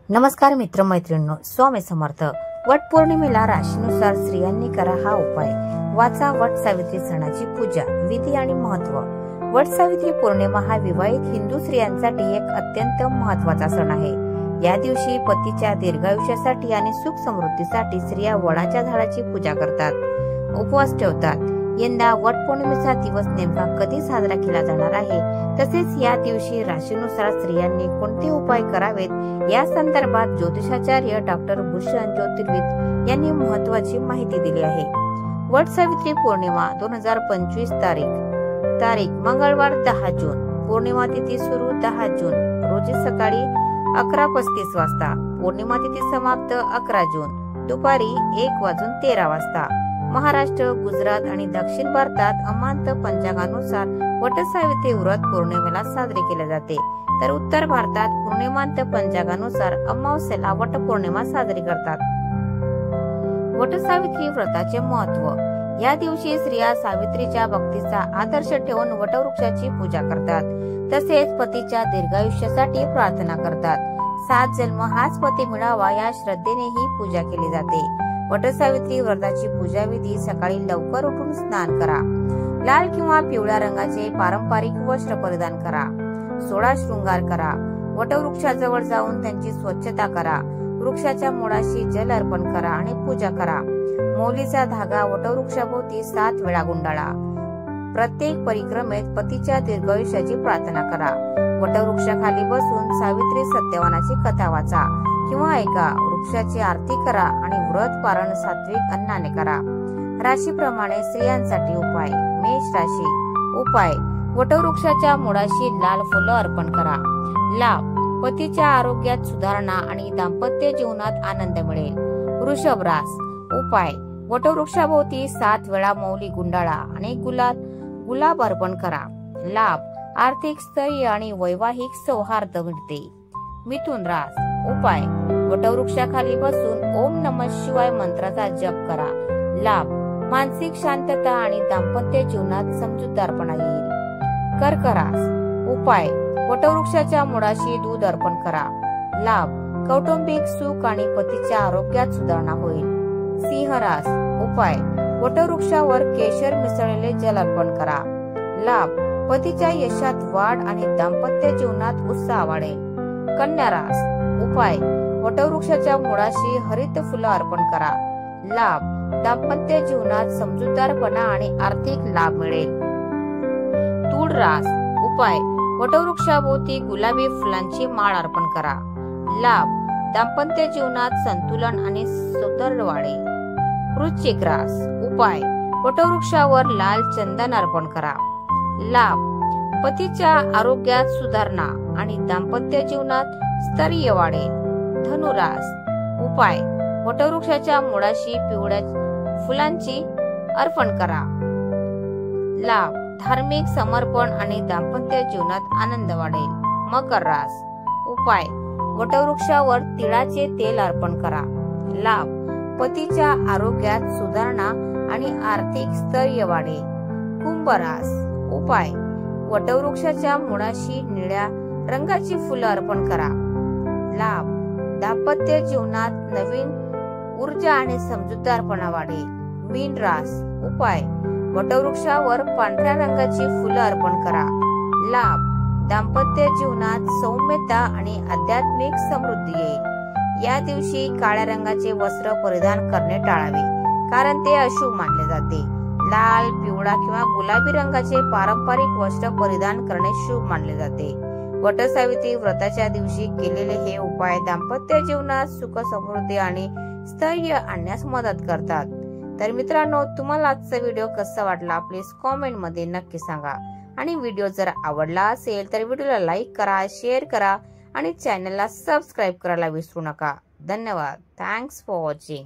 नमस्कार मित्र मैत्रिणींनो, स्वामी समर्थ। वट पौर्णिमेला राशीनुसार स्त्रियांनी करा हा उपाय। वाचा वट सावित्री सणाची पूजा, विधी आणि महत्व। वट सावित्री पौर्णिमा हा विवाहित हिंदू स्त्रियांसाठी एक अत्यंत महत्त्वाचा सण आहे। या दिवशी पतीच्या दीर्घायुष्यासाठी आणि सुख समृद्धीसाठी स्त्रिया वडाच्या झाडाची पूजा करतात, उपवास ठेवतात। यंदा वट पौर्णिमेचा दिवस नेमका कधी साजरा केला जाणार आहे, तसेच या दिवशी राशीनुसार स्त्रियांनी कोणते उपाय करावेत या संदर्भात ज्योतिषाचार्य डॉक्टर भूषण ज्योतिर्विद यांनी महत्त्वाची माहिती दिली आहे। वट सावित्री पौर्णिमा 2025 तारीख मंगळवार 10 जून। पौर्णिमा तिथी सुरू 10 जून रोजी सकाळी 11:35 वाजता। पौर्णिमा तिथी समाप्त 11 जून दुपारी 1:13 वाजता। महाराष्ट्र, गुजरात आणि दक्षिण भारतात अमांत पंचांगानुसार वटसावित्री व्रत पौर्णिमेला साजरे केले जाते, तर उत्तर भारतात पौर्णिमांत पंचांगानुसार अमावस्येला वटपौर्णिमा साजरी करतात। वटसावित्री व्रताचे महत्व। या दिवशी स्त्रिया सावित्रीच्या भक्तीचा आदर्श ठेवून वटवृक्षाची पूजा करतात, तसेच पतीच्या दीर्घायुष्यासाठी प्रार्थना करतात। 7 जन्म हाच पती मिळावा या श्रद्धेने ही पूजा केली जाते। वटसावित्री व्रताची पूजा विधी: सकाळी लवकर उठून स्नान करा, लाल किंवा पिवळ्या रंगाचे पारंपरिक वस्त्र परिधान करा, 16 शृंगार करा, वटवृक्षाजवळ जाऊन त्यांची स्वच्छता करा, वृक्षाच्या मुळाशी जल अर्पण करा आणि पूजा करा। मौलीचा धागा वटवृक्षाभोवती 7 वेळा गुंडाळा। प्रत्येक परिक्रमेत पतीच्या दीर्घायुष्याची प्रार्थना करा। वटवृक्षाखाली बसून सावित्री सत्यवानाची कथा वाचा किंवा ऐका, वृक्षाची आरती करा आणि व्रत पारण सात्विक अन्नाने करा। राशीप्रमाणे स्त्रियांसाठी उपाय। मेष राशी। उपाय: वटवृक्षाच्या मुळाशी लाल फुलं अर्पण करा। लाभ: पतीच्या आरोग्यात सुधारणा आणि दाम्पत्य जीवनात आनंद मिळेल। वृषभ रास। उपाय: वटवृक्षाभोवती 7 वेळा मौली गुंडाळा आणि गुलाब अर्पण करा। लाभ: आर्थिक स्थैर्य आणि वैवाहिक सौहार्द मिळते। मिथुन रास। उपाय: वटवृक्षाखाली बसून ओम नमः शिवाय मंत्राचा जप करा। लाभ: मानसिक शांतता आणि दाम्पत्य जीवनात समजूतदारपणा येईल। कर्क रास। उपाय: वटवृक्षाच्या मुळाशी दूध अर्पण करा। लाभ: कौटुंबिक सुख आणि पतीच्या आरोग्यात सुधारणा होईल। सिंह रास। उपाय: वटवृक्षावर केशर मिसळलेले जल अर्पण करा। लाभ: पतीच्या यशात वाढ आणि दाम्पत्य जीवनात उत्साह वाढेल। कन्या रास। उपाय: वटवृक्षाच्या मुळाशी हरित फुलं अर्पण करा। लाभ: दाम्पत्य जीवनात समजूतदारपणा आणि आर्थिक लाभ मिळेल। तुळ रास। उपाय: वटवृक्षाभोवती गुलाबी फुलांची माळ अर्पण करा। लाभ: दाम्पत्य जीवनात संतुलन आणि सौहार्द वाढेल। वृश्चिक रास। उपाय: वटवृक्षावर लाल चंदन अर्पण करा। लाभ: पतीच्या आरोग्यात सुधारणा आणि दाम्पत्य जीवनात स्थैर्य वाढेल। धनुरास। उपाय: वटवृक्षाच्या मुळाशी पिवळ्या फुलांची अर्पण करा। लाभ: धार्मिक समर्पण आणि दाम्पत्य जीवनात आनंद वाढेल। मकर रास। उपाय: वटवृक्षावर तिळाचे तेल अर्पण करा। लाभ: पतीच्या आरोग्यात सुधारणा आणि आर्थिक स्थैर्य वाढेल। कुंभ रास। उपाय: वटवृक्षाच्या मुळाशी निळ्या रंगाची फुलं अर्पण करा। लाभ: दाम्पत्य जीवनात नवीन ऊर्जा आणि समजूतदारपणा वाढेल। मीन रास। उपाय: वटवृक्षावर पांढऱ्या रंगाची फुलं अर्पण करा। लाभ: दाम्पत्य जीवनात सौम्यता आणि आध्यात्मिक समृद्धी येईल। या दिवशी काळ्या रंगाचे वस्त्र परिधान करणे टाळावे, कारण ते अशुभ मानले जाते। लाल, पिवळा किंवा गुलाबी रंगाचे पारंपरिक वस्त्र परिधान करणे शुभ मानले जाते। वटसावित्री व्रताच्या दिवशी केलेले हे उपाय दाम्पत्य जीवनात सुख समृद्धी आणि स्थैर्य आणण्यास मदत करतात। तर मित्रांनो, तुम्हाला आजचा व्हिडिओ कसा वाटला प्लीज कॉमेंट मध्ये नक्की सांगा। आणि व्हिडिओ जर आवडला असेल तर व्हिडिओला लाईक करा, शेअर करा आणि चॅनलला सबस्क्राईब करायला विसरू नका। धन्यवाद। Thanks for watching.